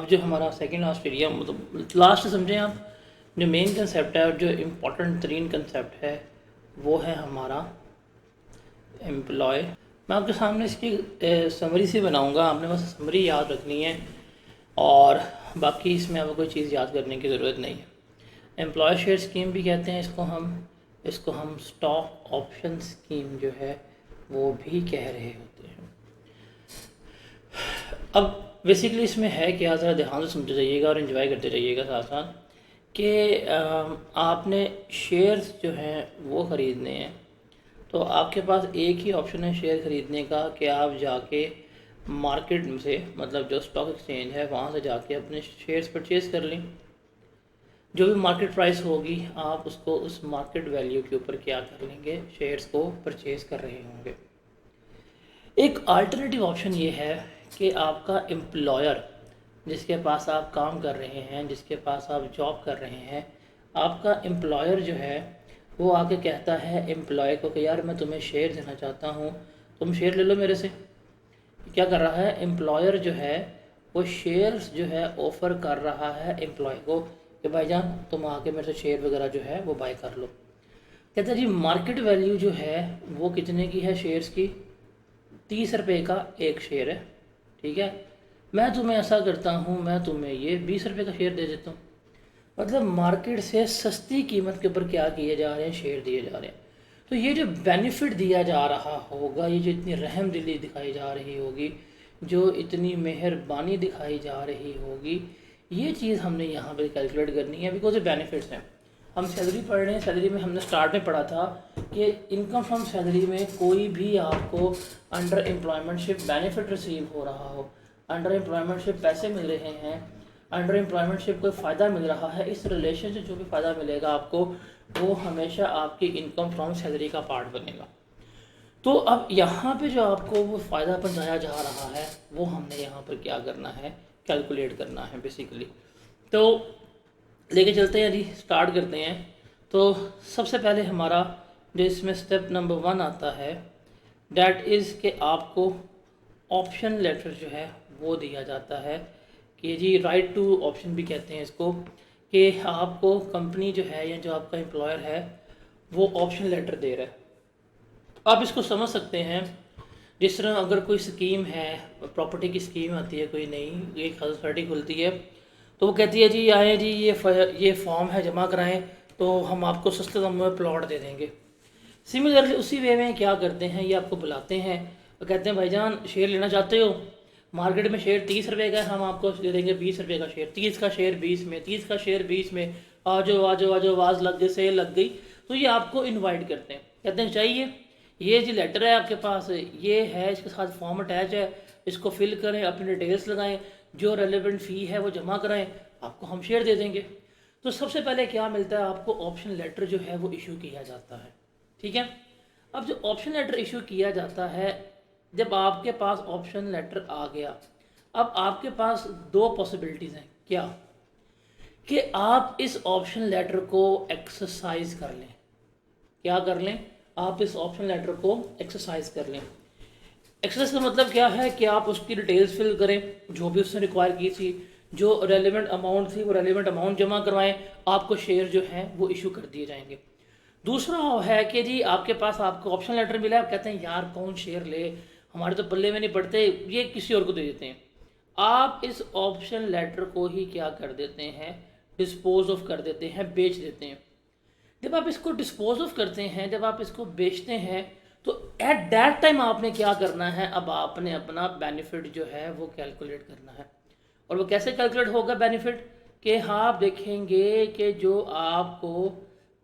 अब जो हमारा सेकंड लास्ट एरिया मतलब लास्ट समझें आप, जो मेन कंसेप्ट है और जो इम्पोर्टेंट तरीन कंसेप्ट है वो है हमारा एम्प्लॉय। मैं आपके सामने इसकी समरी से बनाऊंगा, आपने बस समरी याद रखनी है और बाकी इसमें आपको कोई चीज़ याद करने की ज़रूरत नहीं है। एम्प्लॉय शेयर स्कीम भी कहते हैं इसको हम स्टॉक ऑप्शन स्कीम जो है वो भी कह रहे होते हैं। अब बेसिकली इसमें है क्या, ज़रा ध्यान से समझते जाइएगा और इन्जॉय करते रहिएगा साथ साथ कि आपने शेयर्स जो हैं वो ख़रीदने हैं। तो आपके पास एक ही ऑप्शन है शेयर ख़रीदने का कि आप जाके मार्केट से, मतलब जो स्टॉक एक्सचेंज है वहाँ से जाके अपने शेयर्स परचेज़ कर लें। जो भी मार्केट प्राइस होगी आप उसको उस मार्केट वैल्यू के ऊपर क्या कर लेंगे, शेयर्स को परचेज़ कर रहे होंगे। एक अल्टरनेटिव ऑप्शन ये है कि आपका एम्प्लॉयर जिसके पास आप काम कर रहे हैं, जिसके पास आप जॉब कर रहे हैं, आपका एम्प्लॉयर जो है वो आके कहता है एम्प्लॉय को कि यार मैं तुम्हें शेयर देना चाहता हूँ, तुम शेयर ले लो मेरे से। क्या कर रहा है एम्प्लॉयर जो है, वो शेयर्स जो है ऑफ़र कर रहा है एम्प्लॉय को कि भाईजान तुम आके मेरे से शेयर वगैरह जो है वो बाय कर लो। कहता है जी मार्केट वैल्यू जो है वो कितने की है शेयर्स की, 30 रुपये का एक शेयर है, ठीक है। मैं तुम्हें ऐसा करता हूँ, मैं तुम्हें ये 20 रुपये का शेयर दे देता हूँ। मतलब मार्केट से सस्ती कीमत के ऊपर क्या किए जा रहे हैं, शेयर दिए जा रहे हैं। तो ये जो बेनिफिट दिया जा रहा होगा, ये जो इतनी रहम दिली दिखाई जा रही होगी, जो इतनी मेहरबानी दिखाई जा रही होगी, ये चीज़ हमने यहाँ पर कैलकुलेट करनी है बिकॉज ये बेनिफिट्स हैं। हम सैलरी पढ़ रहे हैं, सैलरी में हमने स्टार्ट में पढ़ा था कि इनकम फ्रॉम सैलरी में कोई भी आपको अंडर एम्प्लॉयमेंटशिप बेनिफिट रिसीव हो रहा हो, अंडर एम्प्लॉयमेंटशिप पैसे मिल रहे हैं, अंडर एम्प्लॉयमेंटशिप कोई फ़ायदा मिल रहा है, इस रिलेशन से जो भी फ़ायदा मिलेगा आपको वो हमेशा आपकी इनकम फ्रॉम सैलरी का पार्ट बनेगा। तो अब यहाँ पे जो आपको वो फ़ायदा पहुँचाया जा रहा है वो हमने यहाँ पर क्या करना है, कैलकुलेट करना है बेसिकली। तो लेके चलते हैं जी, स्टार्ट करते हैं। तो सबसे पहले हमारा जो इसमें स्टेप नंबर 1 आता है डैट इज़ कि आपको ऑप्शन लेटर जो है वो दिया जाता है कि जी राइट टू ऑप्शन भी कहते हैं इसको, कि आपको कंपनी जो है या जो आपका एम्प्लॉयर है वो ऑप्शन लेटर दे रहा है। आप इसको समझ सकते हैं जिस तरह अगर कोई स्कीम है, प्रॉपर्टी की स्कीम आती है कोई नई, एक सोसाइटी खुलती है तो वो कहती है जी आए जी ये फॉर्म है जमा कराएं तो हम आपको सस्ते दामों में प्लॉट दे देंगे। सिमिलरली उसी वे में क्या करते हैं, ये आपको बुलाते हैं और कहते हैं भाईजान शेयर लेना चाहते हो, मार्केट में शेयर 30 रुपये का, हम आपको दे देंगे 20 रुपये का शेयर, 30 का शेयर 20 में, 30 का शेयर 20 में, आ जाओ आ जाओ आ जाओ, आवाज़ लग गई, सेल लग गई। तो ये आपको इनवाइट करते हैं, कहते हैं चाहिए ये जी लेटर है आपके पास, ये है, इसके साथ फॉर्म अटैच है, इसको फिल करें, अपनी डिटेल्स लगाएं, जो रेलिवेंट फ़ी है वो जमा कराएं, आपको हम शेयर दे देंगे। तो सबसे पहले क्या मिलता है आपको, ऑप्शन लेटर जो है वो इशू किया जाता है, ठीक है। अब जो ऑप्शन लेटर इशू किया जाता है, जब आपके पास ऑप्शन लेटर आ गया, अब आपके पास दो पॉसिबिलिटीज़ हैं, क्या कि आप इस ऑप्शन लेटर को एक्सरसाइज कर लें। क्या कर लें, आप इस ऑप्शन लेटर को एक्सरसाइज कर लें। एक्सरसाइज का मतलब क्या है कि आप उसकी डिटेल्स फिल करें, जो भी उसने रिक्वायर की थी, जो रेलिवेंट अमाउंट थी वो रेलिवेंट अमाउंट जमा करवाएं, आपको शेयर जो हैं वो इशू कर दिए जाएंगे। दूसरा है कि जी आपके पास आपको ऑप्शन लेटर मिला है, आप कहते हैं यार कौन शेयर ले, हमारे तो पल्ले में नहीं पड़ते, ये किसी और को दे देते हैं। आप इस ऑप्शन लेटर को ही क्या कर देते हैं, डिस्पोज ऑफ कर देते हैं, बेच देते हैं। जब आप इसको डिस्पोज ऑफ करते हैं, जब आप इसको बेचते हैं, तो एट दैट टाइम आपने क्या करना है, अब आपने अपना बेनिफिट जो है वो कैलकुलेट करना है। और वो कैसे कैलकुलेट होगा बेनिफिट, कि हाँ आप देखेंगे कि जो आपको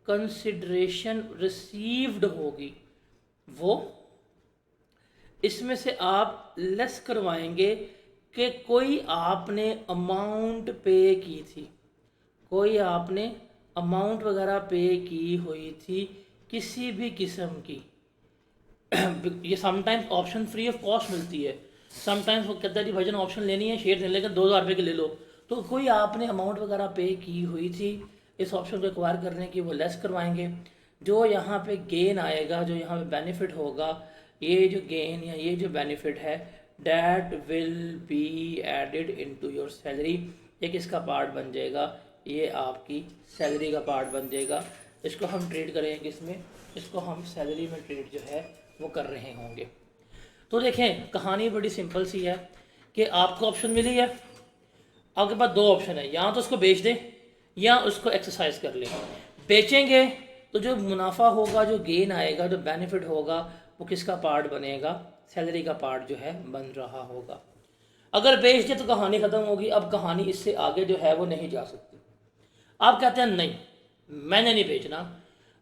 कंसिडरेशन रिसीव्ड होगी वो इसमें से आप लेस करवाएंगे कि कोई आपने अमाउंट पे की थी, कोई आपने अमाउंट वगैरह पे की हुई थी किसी भी किस्म की। ये sometimes option free of cost मिलती है, समटाइम्स वो कहता है जी भाईजान ऑप्शन लेनी है, शेयर लेने का 2000 रुपये के ले लो, तो कोई आपने अमाउंट वगैरह पे की हुई थी इस ऑप्शन को एक्वायर करने की, वो लेस करवाएंगे। जो यहाँ पे गेन आएगा, जो यहाँ पे बेनिफिट होगा, ये जो गेन या ये जो बेनिफिट है that will be added into your salary. एक इसका पार्ट बन जाएगा, ये आपकी सैलरी का पार्ट बन जाएगा। इसको हम ट्रीट करेंगे किसमें, इसको हम सैलरी में ट्रीट जो है वो कर रहे होंगे। तो देखें कहानी बड़ी सिंपल सी है कि आपको ऑप्शन मिली है, आपके पास दो ऑप्शन है, या तो उसको बेच दें या उसको एक्सरसाइज कर लें। बेचेंगे तो जो मुनाफा होगा, जो गेन आएगा, जो बेनिफिट होगा, वो किसका पार्ट बनेगा, सैलरी का पार्ट जो है बन रहा होगा। अगर बेच दे तो कहानी ख़त्म होगी, अब कहानी इससे आगे जो है वो नहीं जा सकती। आप कहते हैं नहीं मैंने नहीं बेचना,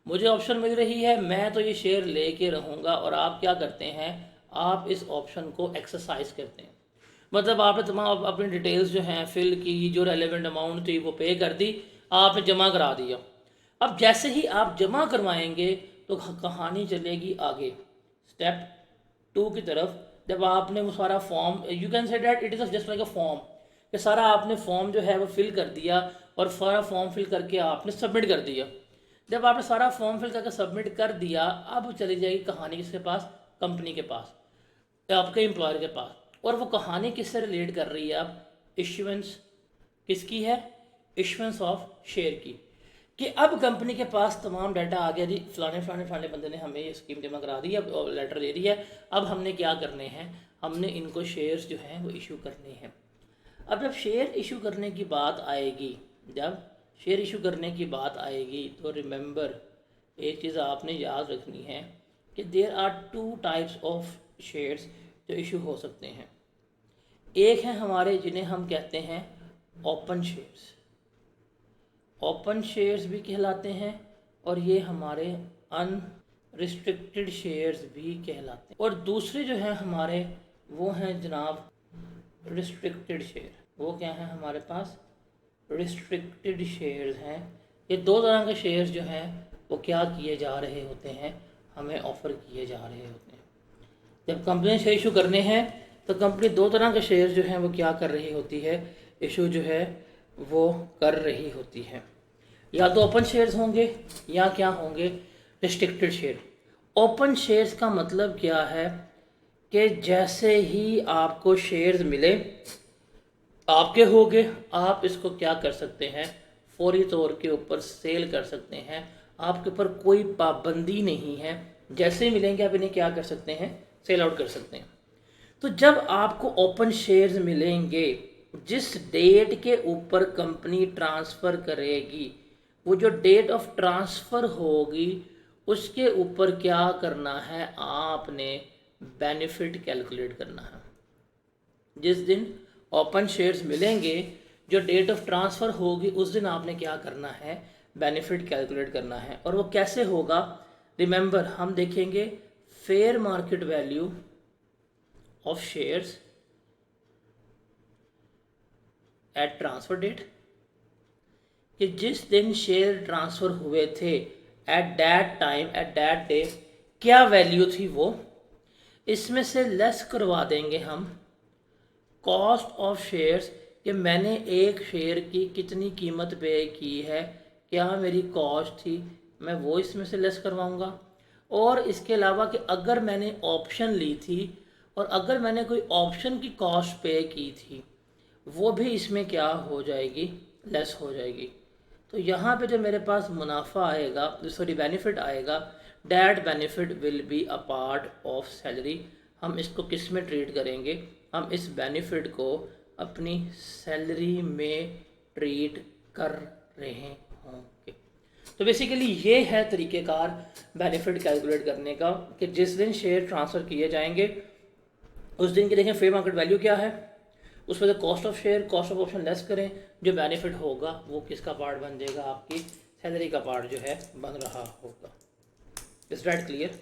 मुझे ऑप्शन मिल रही है, मैं तो ये शेयर लेके रहूँगा, और आप क्या करते हैं, आप इस ऑप्शन को एक्सरसाइज करते हैं। मतलब आपने तमाम अपनी डिटेल्स जो हैं फिल की, जो रेलेवेंट अमाउंट थी वो पे कर दी, आपने जमा करा दिया। अब जैसे ही आप जमा करवाएंगे तो कहानी चलेगी आगे स्टेप 2 की तरफ। जब आपने वो सारा form, you can say that it is just like a form, कि सारा आपने फॉर्म जो है वो फिल कर दिया, और सारा फॉर्म फिल करके आपने सबमिट कर दिया। जब आपने सारा फॉर्म फिल करके सबमिट कर दिया, अब चली जाएगी कहानी किसके पास, कंपनी के पास, आपके एम्प्लॉयर के पास। और वो कहानी किससे रिलेट कर रही है, अब इश्यूएंस किसकी है, इश्यूएंस ऑफ शेयर की, कि अब कंपनी के पास तमाम डाटा आ गया जी, फलाने फलाने फलाने बंदे ने हमें ये स्कीम जमा करा दी है, अब लेटर दे दी है, अब हमने क्या करने हैं, हमने इनको शेयर्स जो हैं वो इशू करने हैं। अब जब शेयर इशू करने की बात आएगी, जब शेयर इशू करने की बात आएगी तो रिमेंबर एक चीज़ आपने याद रखनी है कि there are 2 types of shares जो इशू हो सकते हैं। एक है हमारे जिन्हें हम कहते हैं ओपन शेयर्स, ओपन शेयर्स भी कहलाते हैं, और ये हमारे अनरिस्ट्रिक्टेड शेयर्स भी कहलाते हैं। और दूसरे जो हैं हमारे वो हैं जनाब रिस्ट्रिक्टेड शेयर। वो क्या है हमारे पास, रिस्ट्रिक्टेड शेयर्स हैं। ये दो तरह के शेयर्स जो हैं वो क्या किए जा रहे होते हैं, हमें ऑफ़र किए जा रहे होते हैं। जब कंपनी शेयर इशू करने हैं तो कंपनी दो तरह के शेयर जो हैं वो क्या कर रही होती है, इशू जो है वो कर रही होती है। या तो ओपन शेयर्स होंगे या क्या होंगे, रिस्ट्रिक्टेड शेयर। ओपन शेयर्स का मतलब क्या है कि जैसे ही आपको शेयर्स मिले, आपके हो गए, आप इसको क्या कर सकते हैं, फौरी तौर के ऊपर सेल कर सकते हैं। आपके ऊपर कोई पाबंदी नहीं है, जैसे ही मिलेंगे आप इन्हें क्या कर सकते हैं, सेल आउट कर सकते हैं। तो जब आपको ओपन शेयर्स मिलेंगे, जिस डेट के ऊपर कंपनी ट्रांसफ़र करेगी, वो जो डेट ऑफ ट्रांसफ़र होगी उसके ऊपर क्या करना है, आपने बेनिफिट कैलकुलेट करना है। जिस दिन ओपन शेयर्स मिलेंगे, जो डेट ऑफ ट्रांसफ़र होगी, उस दिन आपने क्या करना है, बेनिफिट कैलकुलेट करना है। और वो कैसे होगा, रिमेंबर हम देखेंगे fair market value of shares at transfer date, कि जिस दिन शेयर ट्रांसफ़र हुए थे, at that time, at that day, क्या वैल्यू थी वो, इसमें से लेस करवा देंगे हम कॉस्ट ऑफ शेयर्स, कि मैंने एक शेयर की कितनी कीमत पे की है, क्या मेरी कॉस्ट थी, मैं वो इसमें से लेस करवाऊँगा। और इसके अलावा कि अगर मैंने ऑप्शन ली थी और अगर मैंने कोई ऑप्शन की कॉस्ट पे की थी, वो भी इसमें क्या हो जाएगी, लेस हो जाएगी। तो यहाँ पे जो मेरे पास मुनाफा आएगा, सॉरी बेनिफिट आएगा, that benefit will be a part of salary. हम इसको किस में ट्रीट करेंगे, हम इस बेनिफिट को अपनी सैलरी में ट्रीट कर रहे होंगे। तो बेसिकली ये है तरीक़ेकार बेनिफिट कैलकुलेट करने का, कि जिस दिन शेयर ट्रांसफ़र किए जाएंगे उस दिन की देखें फेयर मार्केट वैल्यू क्या है, उस पर cost of share, cost of option less करें, जो बेनिफिट होगा वो किसका पार्ट बन जाएगा, आपकी सैलरी का पार्ट जो है बन रहा होगा। Is that clear?